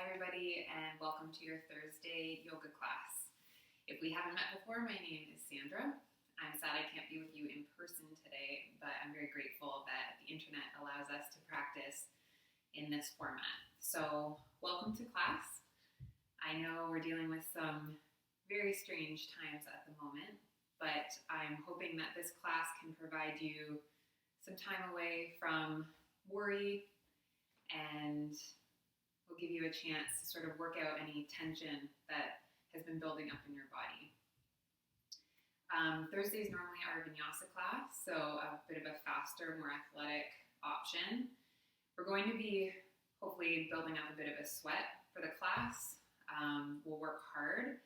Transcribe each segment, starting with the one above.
everybody, and welcome to your Thursday yoga class. If we haven't met before, my name is Sandra. I'm sad I can't be with you in person today, but I'm very grateful that the internet allows us to practice in this format. So, welcome to class. I know we're dealing with some very strange times at the moment, but I'm hoping that this class can provide you some time away from worry and will give you a chance to sort of work out any tension that has been building up in your body. Thursdays normally are a vinyasa class, so a bit of a faster, more athletic option. We're going to be hopefully building up a bit of a sweat for the class. We'll work hard,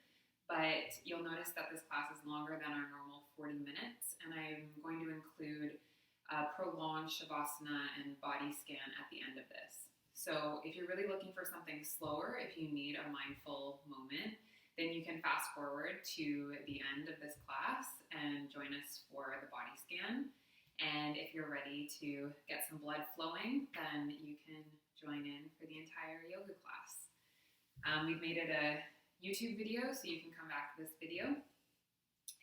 but you'll notice that this class is longer than our normal 40 minutes, and I'm going to include a prolonged Shavasana and body scan at the end of this. So if you're really looking for something slower, if you need a mindful moment, then you can fast forward to the end of this class and join us for the body scan. And if you're ready to get some blood flowing, then you can join in for the entire yoga class. We've made it a YouTube video, so you can come back to this video.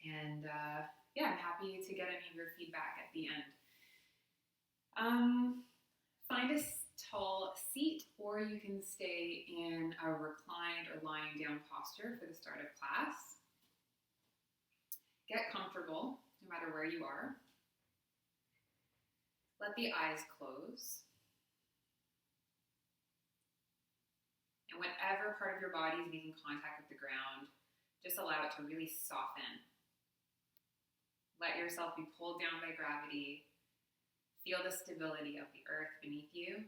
And I'm happy to get any of your feedback at the end. Find a tall seat, or you can stay in a reclined or lying down posture for the start of class. Get comfortable, no matter where you are. Let the eyes close. And whatever part of your body is making contact with the ground, just allow it to really soften. Let yourself be pulled down by gravity. Feel the stability of the earth beneath you.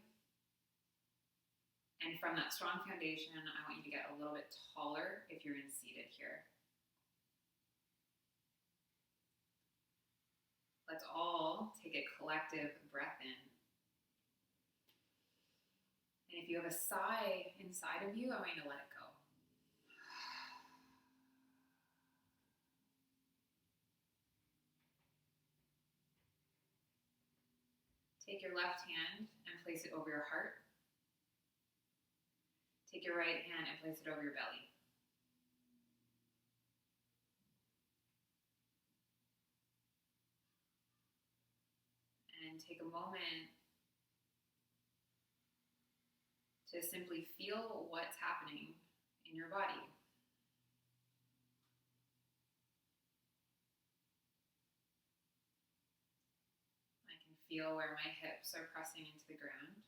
And from that strong foundation, I want you to get a little bit taller if you're in seated here. Let's all take a collective breath in. And if you have a sigh inside of you, I want you to let it go. Take your left hand and place it over your heart. Take your right hand and place it over your belly. And take a moment to simply feel what's happening in your body. I can feel where my hips are pressing into the ground.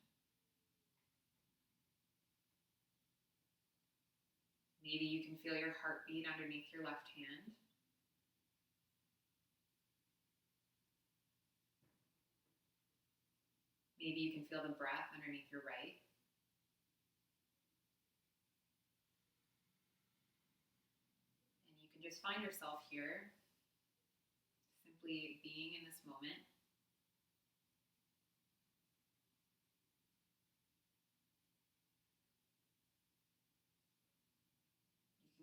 Maybe you can feel your heartbeat underneath your left hand. Maybe you can feel the breath underneath your right. And you can just find yourself here, simply being in this moment.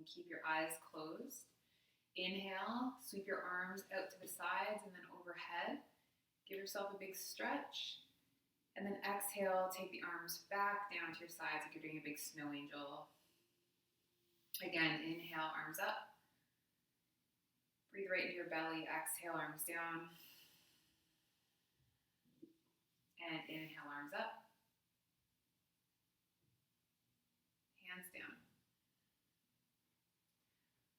Keep your eyes closed. Inhale, sweep your arms out to the sides and then overhead. Give yourself a big stretch. And then exhale, take the arms back down to your sides like you're doing a big snow angel. Again, inhale, arms up. Breathe right into your belly. Exhale, arms down. And inhale, arms up. Hands down.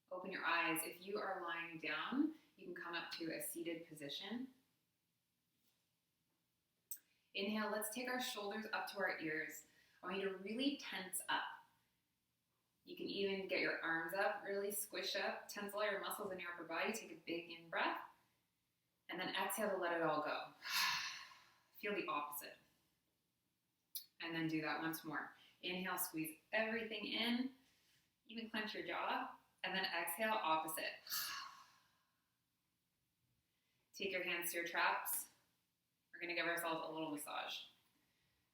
Open your eyes. If you are lying down, you can come up to a seated position. Inhale, let's take our shoulders up to our ears. I want you to really tense up. You can even get your arms up, really squish up, tense all your muscles in your upper body. Take a big in breath. And then exhale to let it all go. Feel the opposite. And then do that once more. Inhale, squeeze everything in. Even clench your jaw. And then exhale, opposite. Take your hands to your traps. We're going to give ourselves a little massage.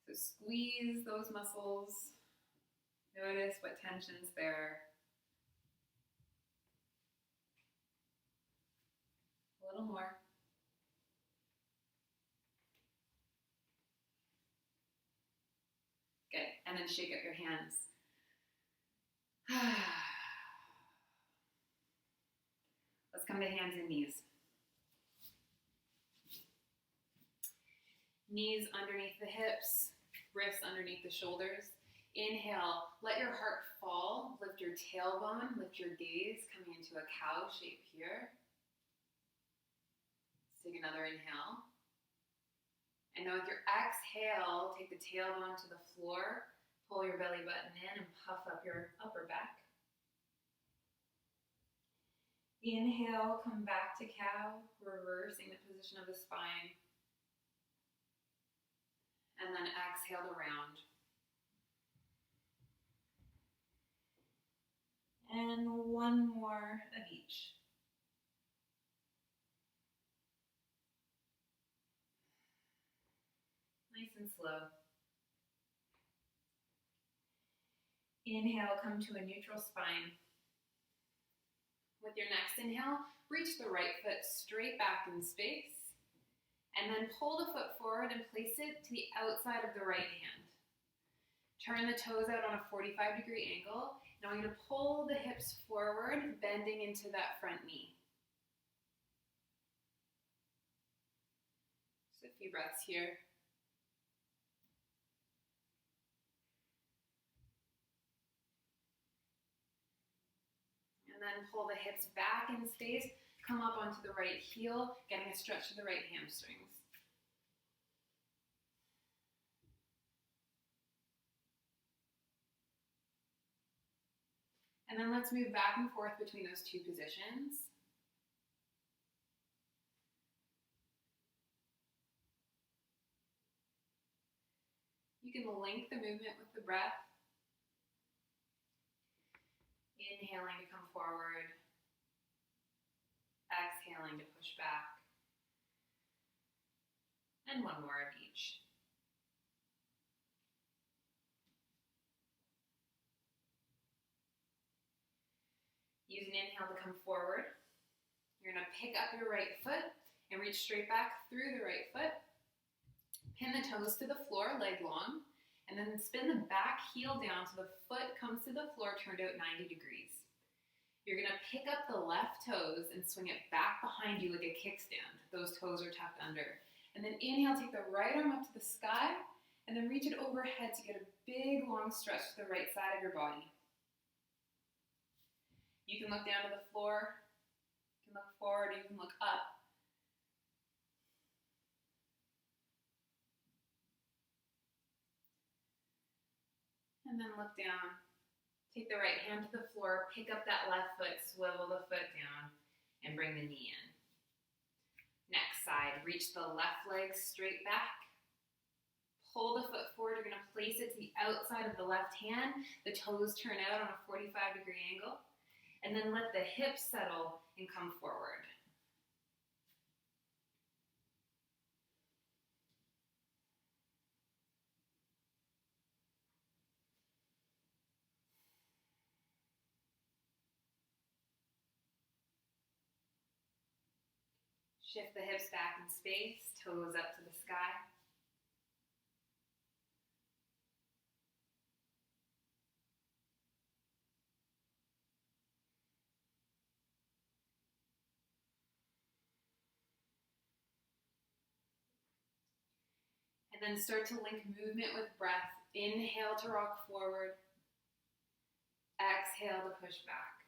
So squeeze those muscles. Notice what tension's there. A little more. Good. And then shake out your hands. Let's come to hands and knees. Knees underneath the hips, wrists underneath the shoulders. Inhale, let your heart fall, lift your tailbone, lift your gaze, coming into a cow shape here. Let's take another inhale. And now with your exhale, take the tailbone to the floor, pull your belly button in and puff up your upper back. Inhale, come back to cow, reversing the position of the spine. And then exhale to round. And one more of each. Nice and slow. Inhale, come to a neutral spine. With your next inhale, reach the right foot straight back in space, and then pull the foot forward and place it to the outside of the right hand. Turn the toes out on a 45-degree angle. Now I'm going to pull the hips forward, bending into that front knee. Just a few breaths here. And then pull the hips back in space, come up onto the right heel, getting a stretch to the right hamstrings. And then let's move back and forth between those two positions. You can link the movement with the breath. Inhaling to come forward, exhaling to push back, and one more of each. Use an inhale to come forward. You're going to pick up your right foot and reach straight back through the right foot. Pin the toes to the floor, leg long. And then spin the back heel down so the foot comes to the floor, turned out 90 degrees. You're going to pick up the left toes and swing it back behind you like a kickstand. Those toes are tucked under. And then inhale, take the right arm up to the sky, and then reach it overhead to get a big, long stretch to the right side of your body. You can look down to the floor, you can look forward, you can look up. And then look down. Take the right hand to the floor, pick up that left foot, swivel the foot down, and bring the knee in. Next side, reach the left leg straight back. Pull the foot forward, you're going to place it to the outside of the left hand. The toes turn out on a 45-degree angle. And then let the hips settle and come forward. Shift the hips back in space, toes up to the sky. And then start to link movement with breath. Inhale to rock forward. Exhale to push back.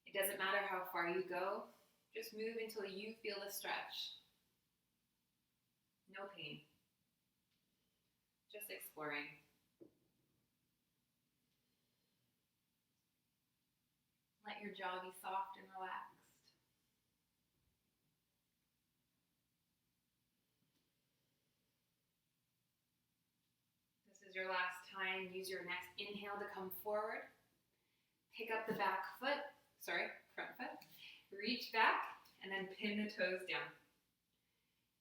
It doesn't matter how far you go. Just move until you feel the stretch. No pain. Just exploring. Let your jaw be soft and relaxed. This is your last time. Use your next inhale to come forward. Pick up the front foot. Reach back and then pin the toes down.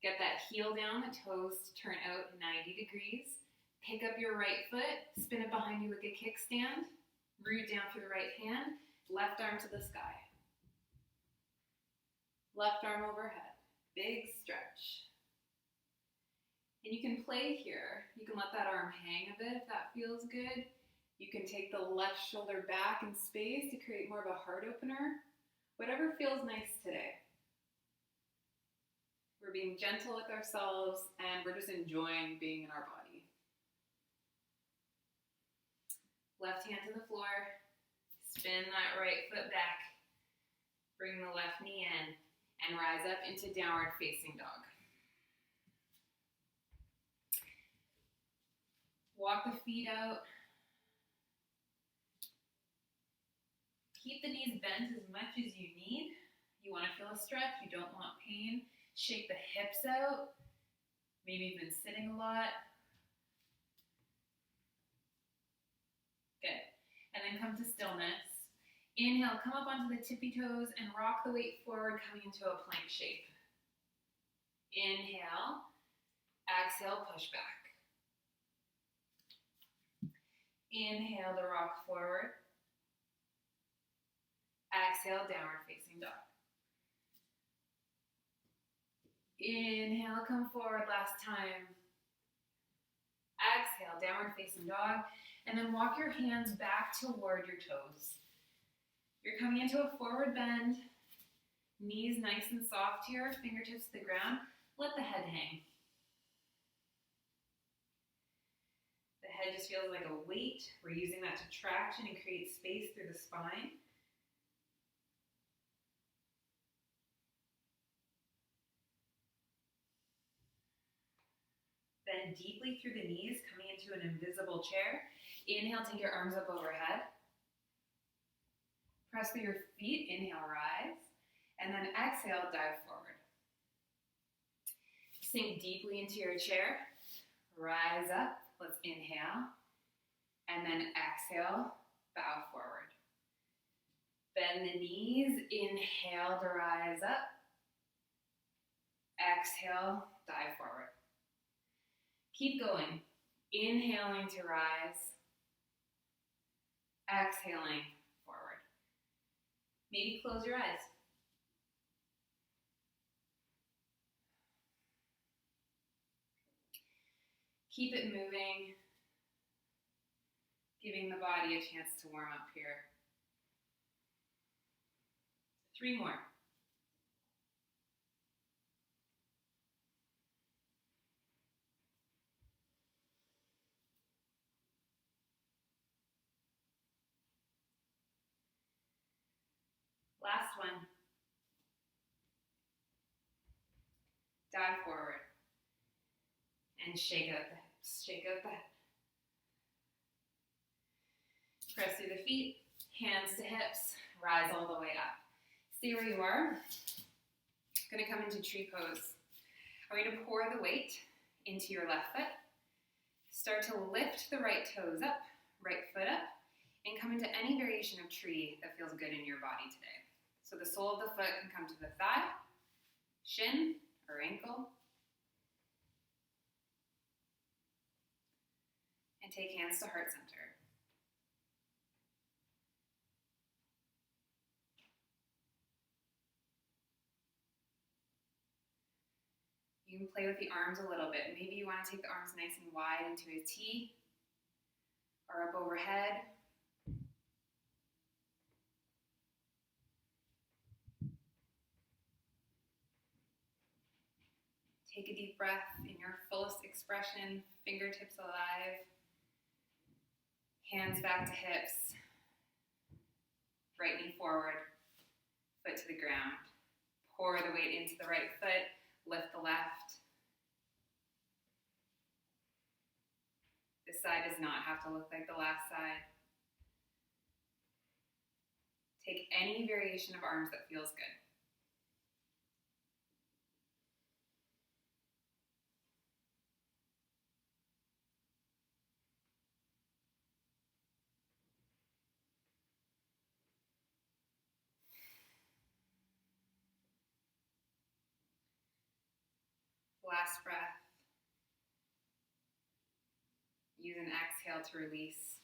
Get that heel down, the toes turn out 90 degrees. Pick up your right foot, spin it behind you like a kickstand. Root down through the right hand, left arm to the sky. Left arm overhead, big stretch. And you can play here. You can let that arm hang a bit if that feels good. You can take the left shoulder back in space to create more of a heart opener. Whatever feels nice today. We're being gentle with ourselves and we're just enjoying being in our body. Left hand to the floor. Spin that right foot back. Bring the left knee in and rise up into downward facing dog. Walk the feet out. Keep the knees bent as much as you need. You want to feel a stretch, you don't want pain. Shake the hips out. Maybe you've been sitting a lot. Good. And then come to stillness. Inhale, come up onto the tippy toes and rock the weight forward, coming into a plank shape. Inhale, exhale, push back. Inhale to rock forward. Exhale, downward facing dog. Inhale, come forward last time. Exhale, downward facing dog. And then walk your hands back toward your toes. You're coming into a forward bend. Knees nice and soft here, fingertips to the ground. Let the head hang. The head just feels like a weight. We're using that to traction and create space through the spine. Bend deeply through the knees, coming into an invisible chair. Inhale, take your arms up overhead. Press through your feet, inhale, rise. And then exhale, dive forward. Sink deeply into your chair. Rise up, let's inhale. And then exhale, bow forward. Bend the knees, inhale to rise up. Exhale, dive forward. Keep going. Inhaling to rise. Exhaling forward. Maybe close your eyes. Keep it moving. Giving the body a chance to warm up here. 3 more. Last one. Dive forward. And shake out the hips. Shake out the head. Press through the feet. Hands to hips. Rise all the way up. Stay where you are. Going to come into tree pose. I'm going to pour the weight into your left foot. Start to lift the right toes up, right foot up, and come into any variation of tree that feels good in your body today. So the sole of the foot can come to the thigh, shin, or ankle. And take hands to heart center. You can play with the arms a little bit. Maybe you want to take the arms nice and wide into a T or up overhead. Take a deep breath in your fullest expression, fingertips alive, hands back to hips, right knee forward, foot to the ground. Pour the weight into the right foot, lift the left. This side does not have to look like the last side. Take any variation of arms that feels good. Last breath. Use an exhale to release.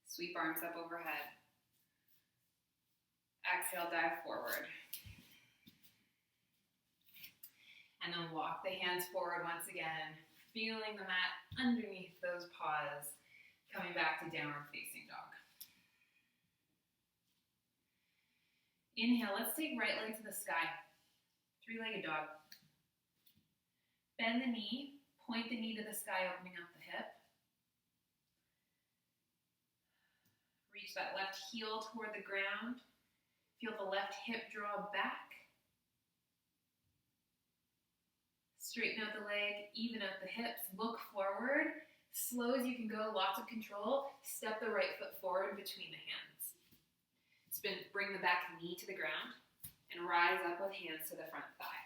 Sweep arms up overhead. Exhale, dive forward. And then walk the hands forward once again, feeling the mat underneath those paws. Coming back to downward facing dog. Inhale, let's take right leg to the sky. Three-legged dog. Bend the knee, point the knee to the sky, opening up the hip. Reach that left heel toward the ground. Feel the left hip draw back. Straighten out the leg, even out the hips, look forward. Slow as you can go, lots of control. Step the right foot forward between the hands. Bring the back knee to the ground and rise up with hands to the front thigh.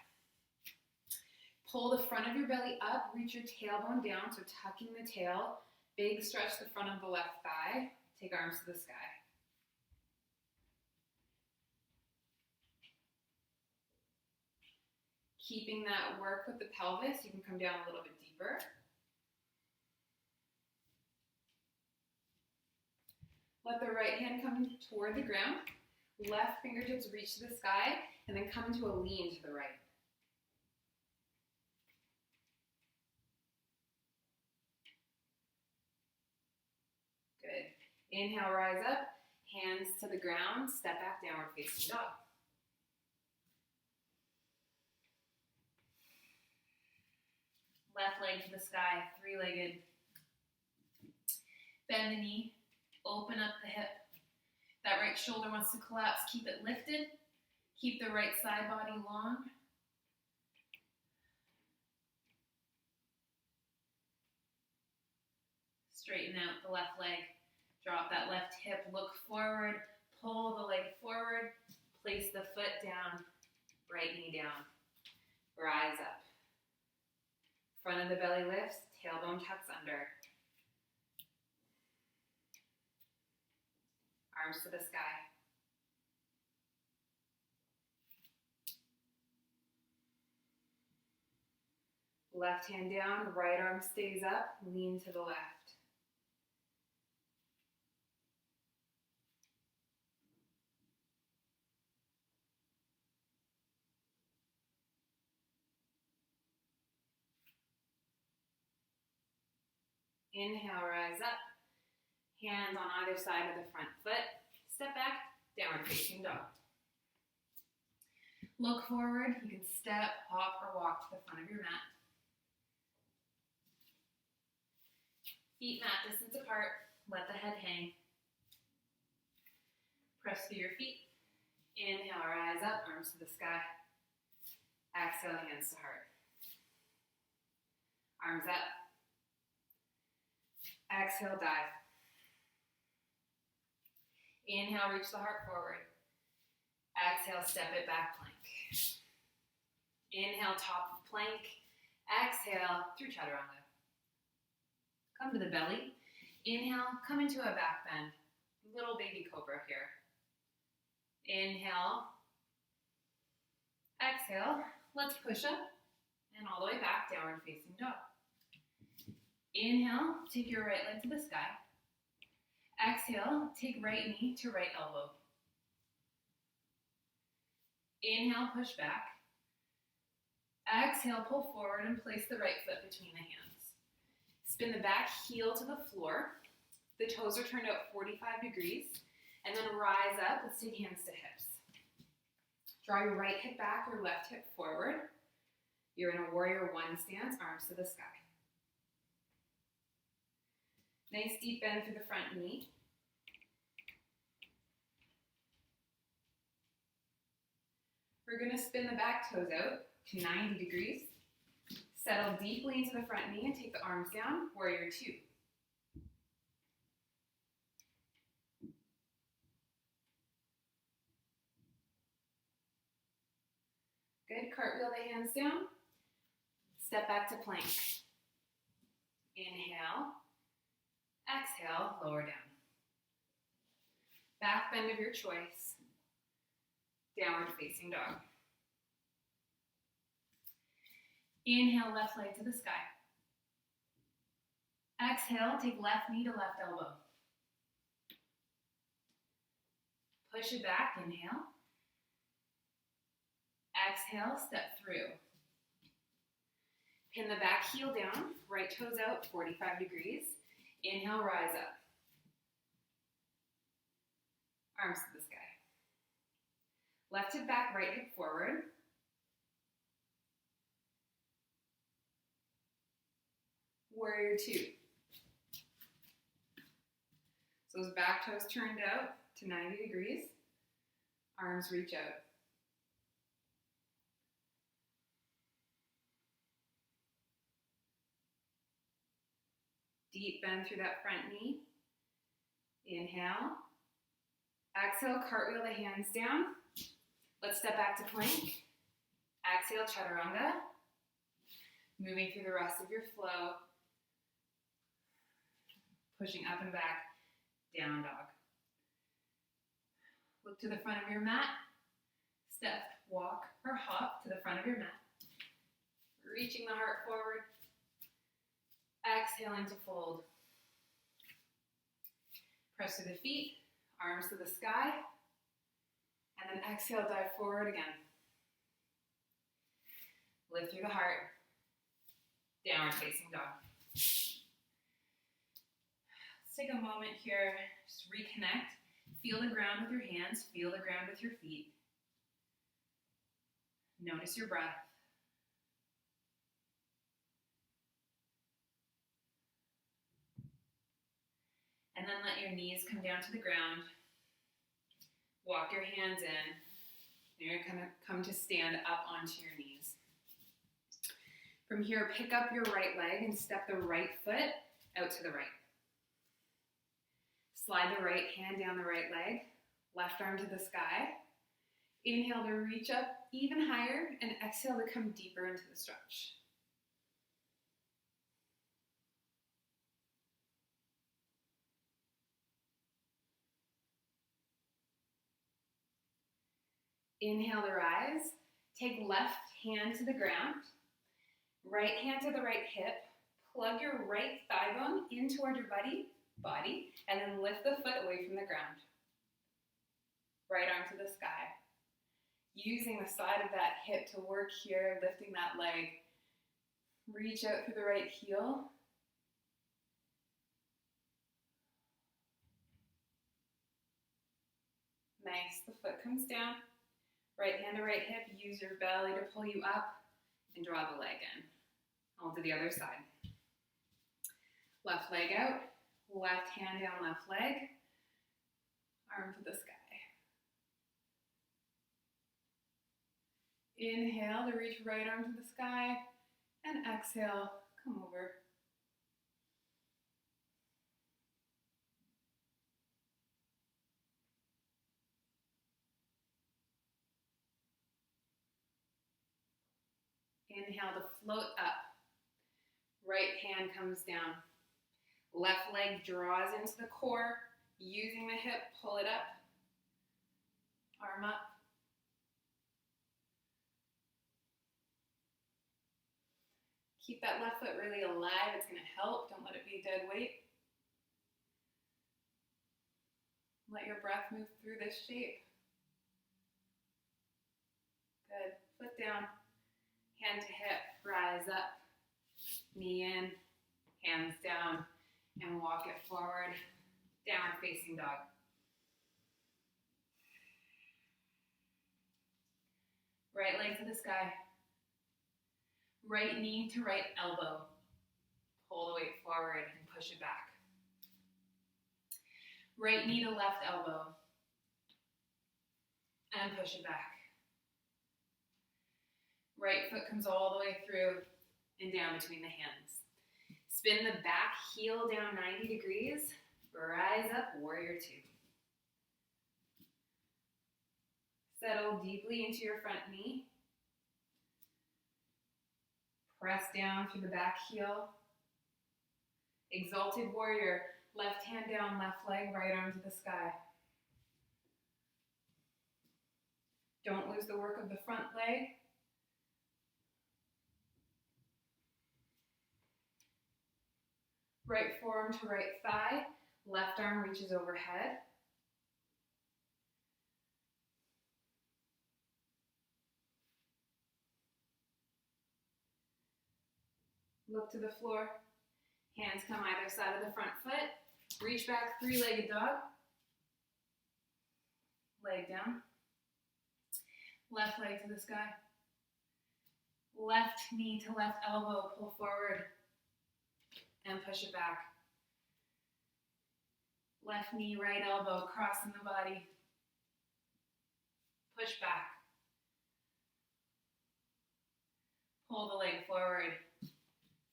Pull the front of your belly up, reach your tailbone down, so tucking the tail. Big stretch the front of the left thigh. Take arms to the sky. Keeping that work with the pelvis, you can come down a little bit deeper. Let the right hand come toward the ground. Left fingertips reach to the sky, and then come into a lean to the right. Good. Inhale, rise up. Hands to the ground. Step back, downward facing dog. Left leg to the sky, three-legged. Bend the knee, open up the hip. That right shoulder wants to collapse, keep it lifted. Keep the right side body long. Straighten out the left leg. Drop that left hip, look forward, pull the leg forward, place the foot down, right knee down. Rise up. Front of the belly lifts, tailbone tucks under. Arms to the sky. Left hand down, right arm stays up, lean to the left. Inhale, rise up. Hands on either side of the front foot. Step back, downward facing dog. Look forward. You can step, hop, or walk to the front of your mat. Feet mat distance apart. Let the head hang. Press through your feet. Inhale, rise up, arms to the sky. Exhale, hands to heart. Arms up. Exhale, dive. Inhale, reach the heart forward. Exhale, step it back, plank. Inhale, top of plank. Exhale, through chaturanga. Come to the belly. Inhale, come into a back bend. Little baby cobra here. Inhale. Exhale. Let's push up and all the way back, downward facing dog. Inhale, take your right leg to the sky. Exhale, take right knee to right elbow. Inhale, push back. Exhale, pull forward and place the right foot between the hands. Spin the back heel to the floor. The toes are turned out 45 degrees. And then rise up. Let's take hands to hips. Draw your right hip back or left hip forward. You're in a warrior one stance, arms to the sky. Nice deep bend through the front knee. We're going to spin the back toes out to 90 degrees. Settle deeply into the front knee and take the arms down, warrior two. Good, cartwheel the hands down. Step back to plank. Inhale. Exhale, lower down. Back bend of your choice. Downward facing dog. Inhale, left leg to the sky. Exhale, take left knee to left elbow. Push it back, inhale. Exhale, step through. Pin the back heel down, right toes out 45 degrees. Inhale, rise up. arms to the sky. Left hip back, right hip forward. Warrior two. So those back toes turned out to 90 degrees. Arms reach out. Deep bend through that front knee. Inhale. Exhale, cartwheel the hands down. Let's step back to plank. Exhale, chaturanga. Moving through the rest of your flow. Pushing up and back, down dog. Look to the front of your mat. Step, walk, or hop to the front of your mat. Reaching the heart forward. Exhaling to fold. Press to the feet, arms to the sky. And then exhale, dive forward again. Lift through the heart. Downward facing dog. Let's take a moment here, just reconnect. Feel the ground with your hands, feel the ground with your feet. Notice your breath. And then let your knees come down to the ground. Walk your hands in. You're going to come to stand up onto your knees. From here, pick up your right leg and step the right foot out to the right. Slide the right hand down the right leg, left arm to the sky. Inhale to reach up even higher and exhale to come deeper into the stretch. Inhale to rise. Take left hand to the ground, right hand to the right hip. Plug your right thigh bone in toward your body, and then lift the foot away from the ground. Right arm to the sky. Using the side of that hip to work here, lifting that leg. Reach out through the right heel. Nice, the foot comes down. Right hand to right hip, use your belly to pull you up and draw the leg in. I'll do the other side. Left leg out, left hand down left leg, arm to the sky. Inhale to reach right arm to the sky, and exhale, come over. Inhale to float up. Right hand comes down. Left leg draws into the core. Using the hip, pull it up. Arm up. Keep that left foot really alive. It's going to help. Don't let it be a dead weight. Let your breath move through this shape. Good. Foot down. Hand to hip. Rise up. Knee in. Hands down. And walk it forward. Downward facing dog. Right leg to the sky. Right knee to right elbow. Pull the weight forward and push it back. Right knee to left elbow. And push it back. Right foot comes all the way through and down between the hands. Spin the back heel down 90 degrees. Rise up, warrior two. Settle deeply into your front knee. Press down through the back heel. Exalted warrior, left hand down, left leg, right arm to the sky. Don't lose the work of the front leg. Right forearm to right thigh, left arm reaches overhead. Look to the floor. Hands come either side of the front foot. Reach back, three-legged dog. leg down. Left leg to the sky. Left knee to left elbow, pull forward and push it back. Left knee, right elbow, crossing the body. Push back. Pull the leg forward,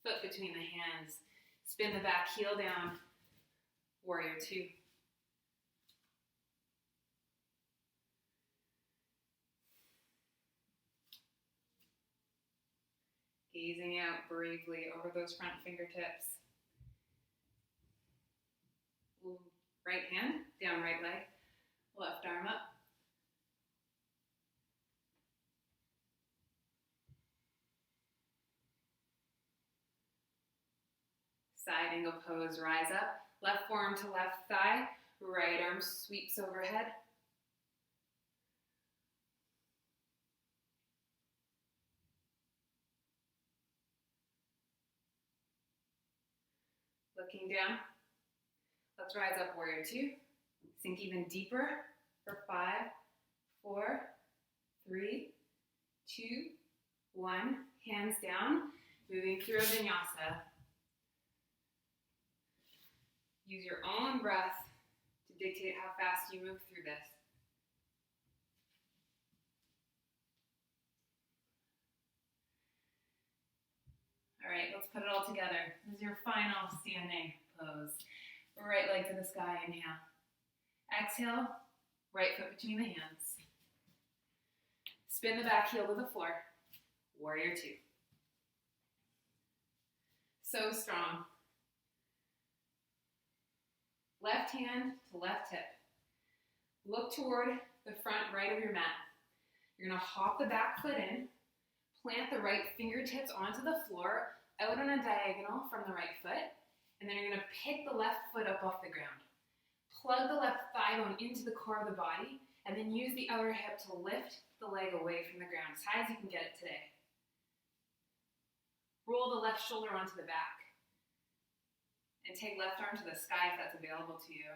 foot between the hands. Spin the back heel down, warrior two. Gazing out bravely over those front fingertips. Right hand, down right leg, left arm up. Side angle pose, rise up. Left forearm to left thigh, right arm sweeps overhead. Looking down. Let's rise up, warrior two. Sink even deeper for 5, 4, 3, 2, 1. Hands down, moving through a vinyasa. Use your own breath to dictate how fast you move through this. All right, let's put it all together. This is your final standing pose. Right leg to the sky, inhale. Exhale, right foot between the hands. Spin the back heel to the floor. Warrior two. So strong. Left hand to left hip. Look toward the front right of your mat. You're gonna hop the back foot in, plant the right fingertips onto the floor, out on a diagonal from the right foot, and then you're gonna pick the left foot up off the ground. Plug the left thigh bone into the core of the body, and then use the outer hip to lift the leg away from the ground as high as you can get it today. Roll the left shoulder onto the back. And take left arm to the sky if that's available to you.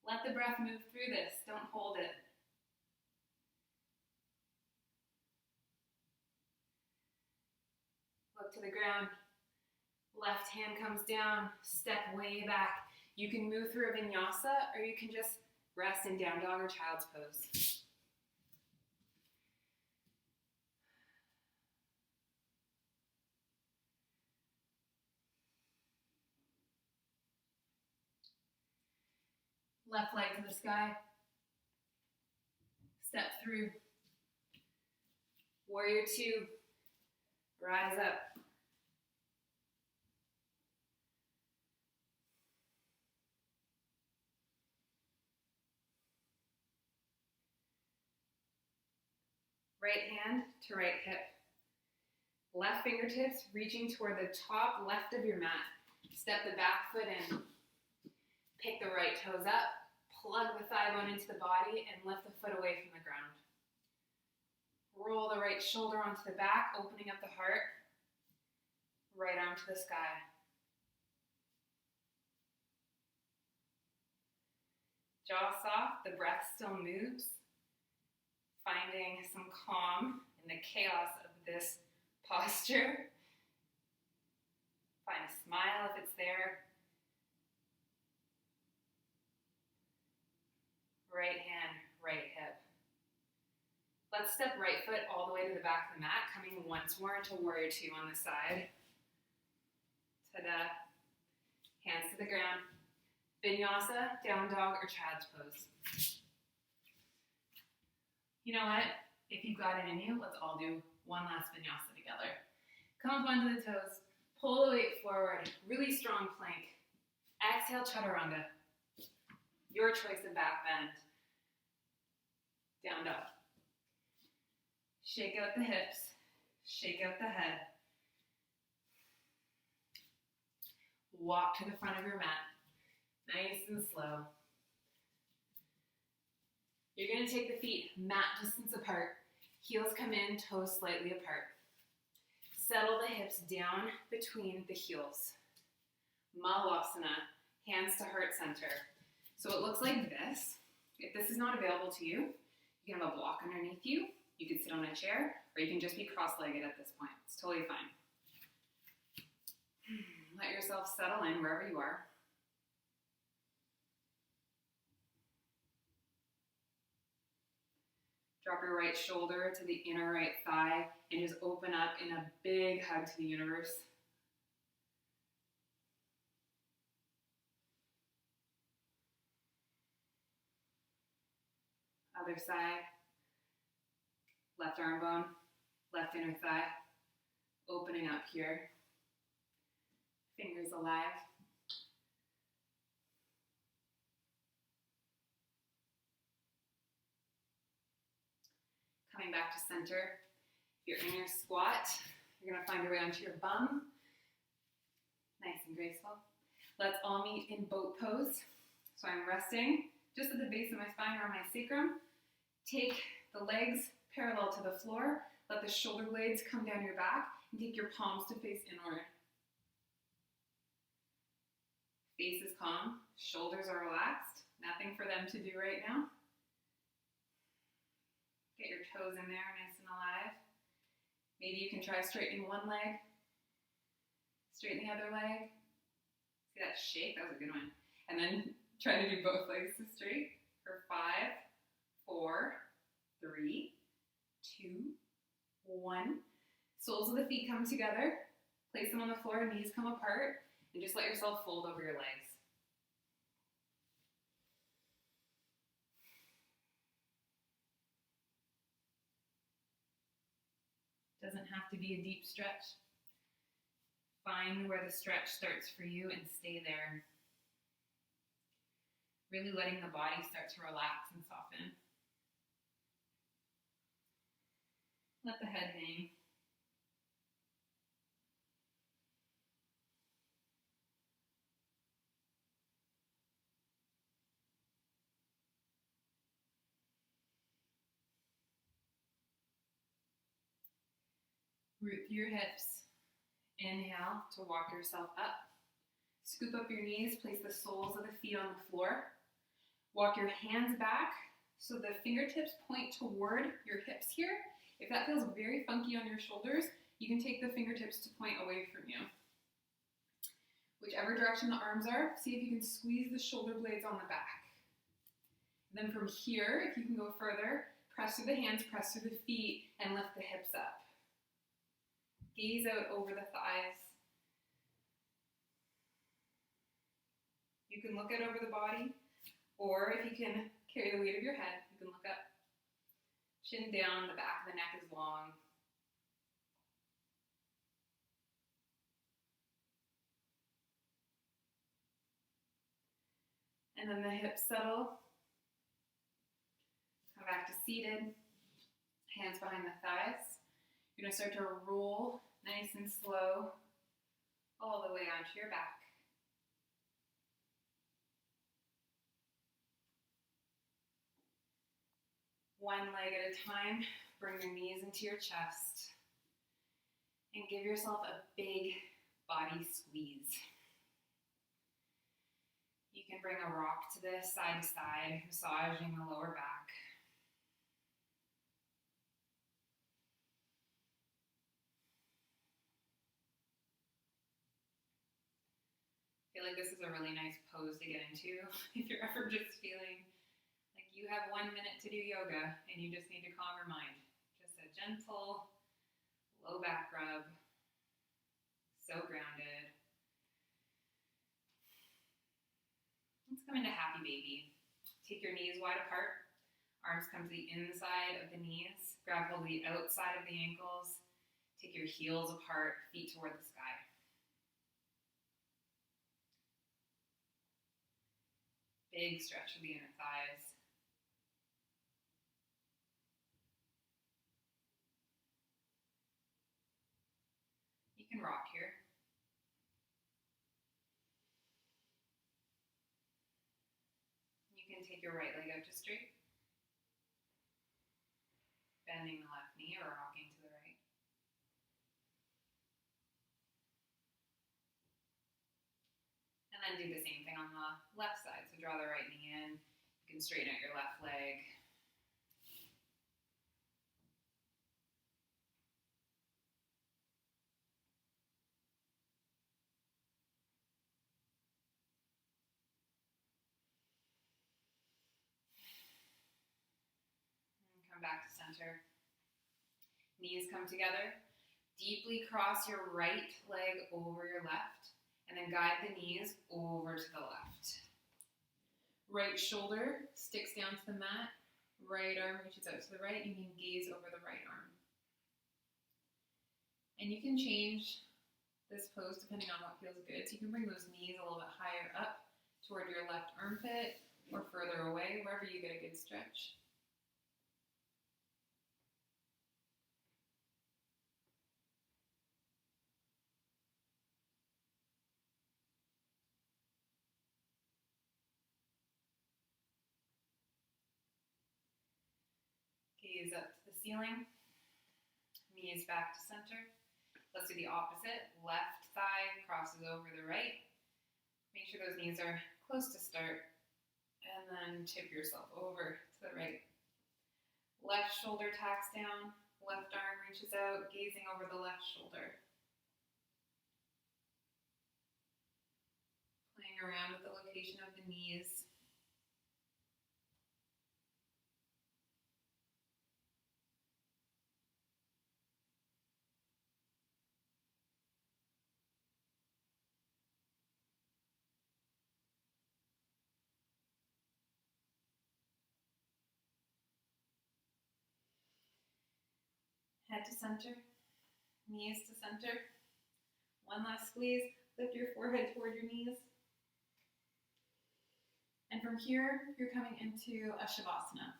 Let the breath move through this. Don't hold it. Look to the ground. Left hand comes down, step way back. You can move through a vinyasa, or you can just rest in down dog or child's pose. Left leg to the sky. Step through. Warrior two. Rise up. Right hand to right hip. Left fingertips reaching toward the top left of your mat. Step the back foot in. Pick the right toes up. Plug the thigh bone into the body and lift the foot away from the ground. Roll the right shoulder onto the back, opening up the heart. Right arm to the sky. Jaw soft, the breath still moves. Finding some calm in the chaos of this posture. Find a smile if it's there. Right hand, right hip. Let's step right foot all the way to the back of the mat, coming once more into warrior two on the side. Ta-da. Hands to the ground. Vinyasa, down dog, or child's pose. You know what? If you've got it in you, let's all do one last vinyasa together. Come up onto the toes. Pull the weight forward. Really strong plank. Exhale, chaturanga. Your choice of back bend. Down dog. Shake out the hips. Shake out the head. Walk to the front of your mat. Nice and slow. You're going to take the feet mat distance apart. Heels come in, toes slightly apart. Settle the hips down between the heels. Malasana. hands to heart center. So it looks like this. If this is not available to you, you can have a block underneath you. You can sit on a chair, or you can just be cross-legged at this point. It's totally fine. Let yourself settle in wherever you are. Drop your right shoulder to the inner right thigh and just open up in a big hug to the universe. Other side. Left arm bone, left inner thigh. Opening up here. Fingers alive. Coming back to center. If you're in your squat, you're going to find your way onto your bum. Nice and graceful. Let's all meet in boat pose. So I'm resting just at the base of my spine or my sacrum. Take the legs parallel to the floor. Let the shoulder blades come down your back and take your palms to face inward. Face is calm, shoulders are relaxed. Nothing for them to do right now. Get your toes in there, nice and alive. Maybe you can try straightening one leg, straighten the other leg. See that shake? That was a good one. And then try to do both legs to straight for 5, 4, 3, 2, 1. Soles of the feet come together. Place them on the floor, knees come apart, and just let yourself fold over your legs. Doesn't have to be a deep stretch. Find where the stretch starts for you and stay there. Really letting the body start to relax and soften. Let the head hang. Root through your hips. Inhale to walk yourself up. Scoop up your knees, place the soles of the feet on the floor. Walk your hands back so the fingertips point toward your hips here. If that feels very funky on your shoulders, you can take the fingertips to point away from you. Whichever direction the arms are, see if you can squeeze the shoulder blades on the back. And then from here, if you can go further, press through the hands, press through the feet, and lift the hips up. Gaze out over the thighs. You can look out over the body, or if you can carry the weight of your head, you can look up. Chin down, the back of the neck is long. And then the hips settle. Come back to seated. Hands behind the thighs. You're going to start to roll nice and slow all the way onto your back. One leg at a time, bring your knees into your chest and give yourself a big body squeeze. You can bring a rock to this side to side, massaging the lower back. I feel like this is a really nice pose to get into if you're ever just feeling like you have 1 minute to do yoga and you just need to calm your mind. Just a gentle low back rub. So grounded. Let's come into happy baby. Take your knees wide apart. Arms come to the inside of the knees. Grab hold of the outside of the ankles. Take your heels apart, feet toward the sky. Big stretch of the inner thighs. You can rock here. You can take your right leg out to straight. Bending the left knee or rocking to the right. And then then do the same thing on the left side. So draw the right knee in. You can straighten out your left leg. And come back to center. Knees come together. Deeply cross your right leg over your left, and then guide the knees over to the left. Right shoulder sticks down to the mat. Right arm reaches out to the right. You can gaze over the right arm. And you can change this pose depending on what feels good. So you can bring those knees a little bit higher up toward your left armpit or further away, wherever you get a good stretch. Gaze up to the ceiling, knees back to center. Let's do the opposite. Left thigh crosses over the right. Make sure those knees are close to start, and then tip yourself over to the right. Left shoulder tacks down, left arm reaches out, gazing over the left shoulder. Playing around with the location of the knees. Head to center, knees to center. One last squeeze, lift your forehead toward your knees. And from here, you're coming into a Shavasana,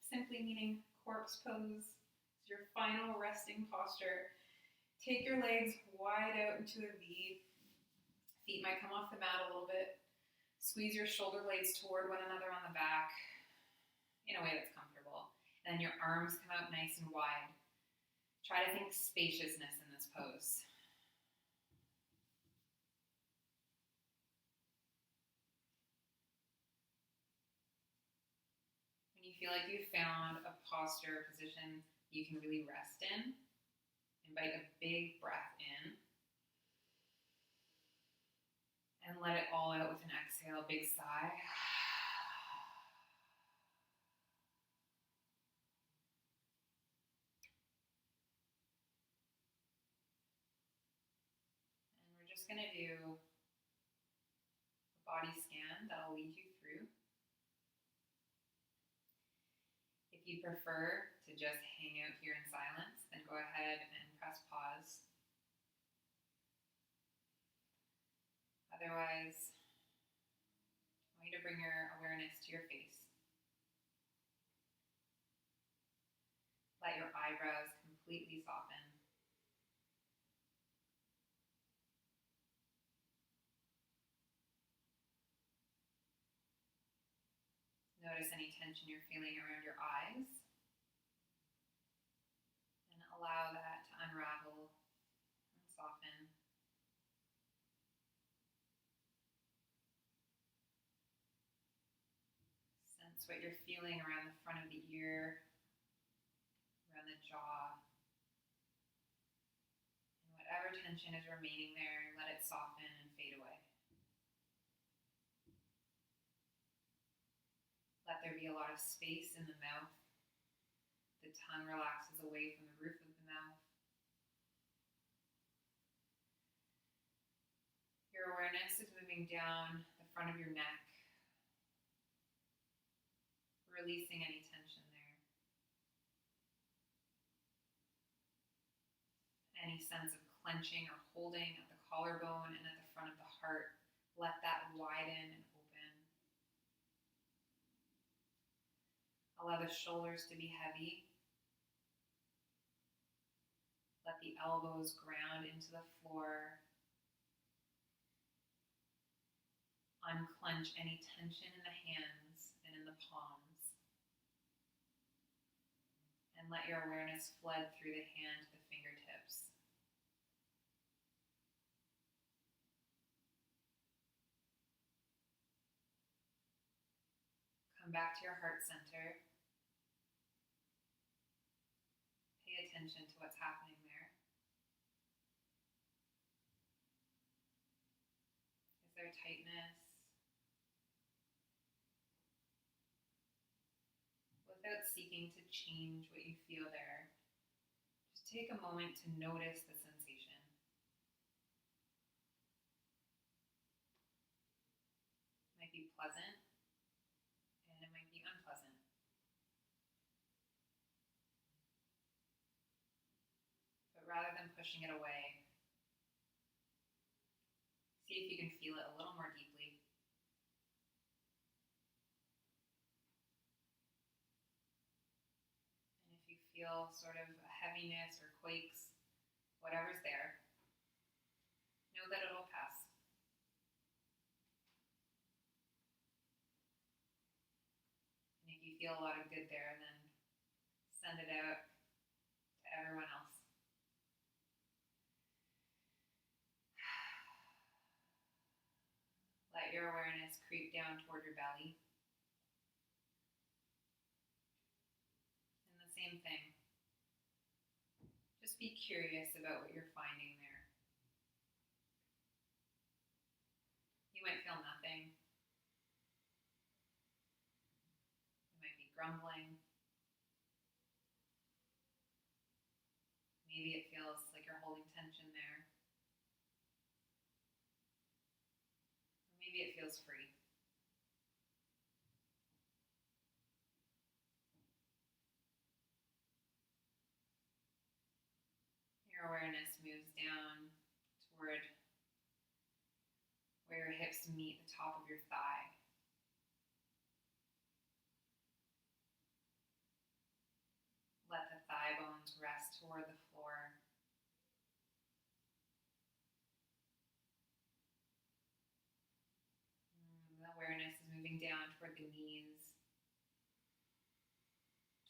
simply meaning corpse pose. It's your final resting posture. Take your legs wide out into a V. Feet might come off the mat a little bit. Squeeze your shoulder blades toward one another on the back in a way that's comfortable. And then your arms come out nice and wide. Try to think spaciousness in this pose. When you feel like you've found a posture, position you can really rest in, invite a big breath in. And let it all out with an exhale, big sigh. Just going to do a body scan that'll lead you through. If you prefer to just hang out here in silence, then go ahead and press pause. Otherwise, I want you to bring your awareness to your face. Let your eyebrows completely soften. Notice any tension you're feeling around your eyes, and allow that to unravel and soften. Sense what you're feeling around the front of the ear, around the jaw, and whatever tension is remaining there, let it soften and fade away. Let there be a lot of space in the mouth. The tongue relaxes away from the roof of the mouth. Your awareness is moving down the front of your neck, releasing any tension there. Any sense of clenching or holding at the collarbone and at the front of the heart, let that widen and open. Allow the shoulders to be heavy. Let the elbows ground into the floor. Unclench any tension in the hands and in the palms. And let your awareness flood through the hand to the fingertips. Come back to your heart center. Pay attention to what's happening there. Is there tightness? Without seeking to change what you feel there, just take a moment to notice the sensation. It might be pleasant, and it might be unpleasant. But rather than pushing it away, see if you can feel it a little more deeply. And if you feel sort of a heaviness or quakes, whatever's there, know that it'll pass. And if you feel a lot of good there, then send it out to everyone else. Let your awareness creep down toward your belly. And the same thing. Just be curious about what you're finding there. You might feel nothing. You might be grumbling. Maybe it feels like you're holding tension there. Or maybe it feels free. Your awareness moves down toward where your hips meet the top of your thigh. Let the thigh bones rest toward the floor. The awareness is moving down toward the knees,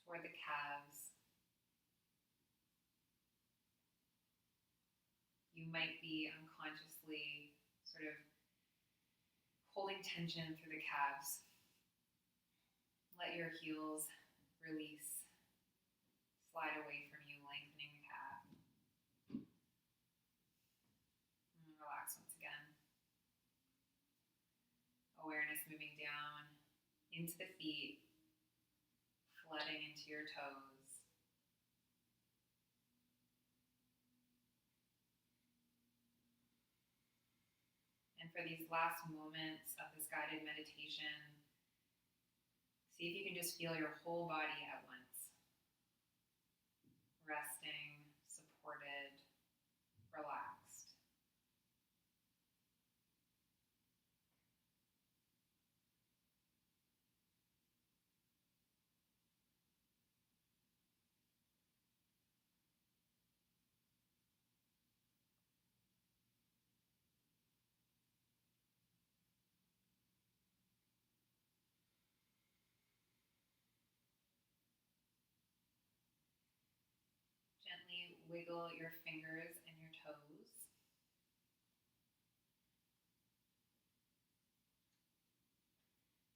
toward the calves. You might be unconsciously sort of holding tension through the calves. Let your heels release, slide away from you, lengthening the calf. And relax once again. Awareness moving down into the feet, flooding into your toes. And for these last moments of this guided meditation, see if you can just feel your whole body at once. Resting, supported, relaxed. Gently wiggle your fingers and your toes.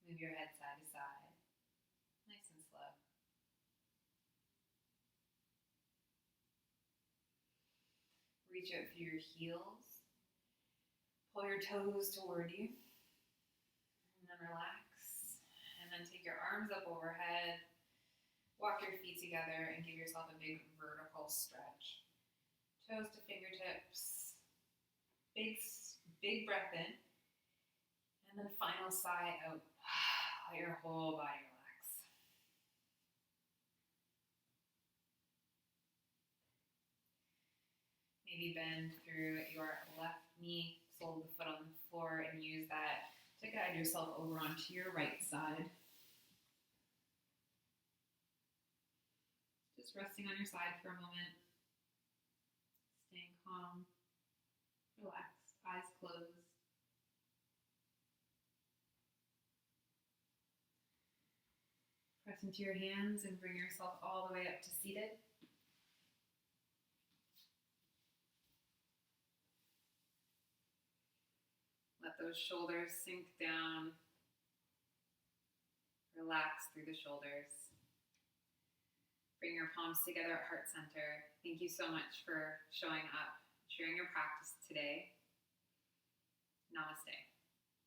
Move your head side to side, nice and slow. Reach out through your heels. Pull your toes toward you. And then relax. And then take your arms up overhead. Walk your feet together and give yourself a big vertical stretch. Toes to fingertips. Big breath in. And then final sigh out. Let your whole body relax. Maybe bend through your left knee, sole of the foot on the floor, and use that to guide yourself over onto your right side. Just resting on your side for a moment. Staying calm, relaxed, eyes closed. Press into your hands and bring yourself all the way up to seated. Let those shoulders sink down, Relax through the shoulders. Bring your palms together at heart center. Thank you so much for showing up, sharing your practice today. Namaste.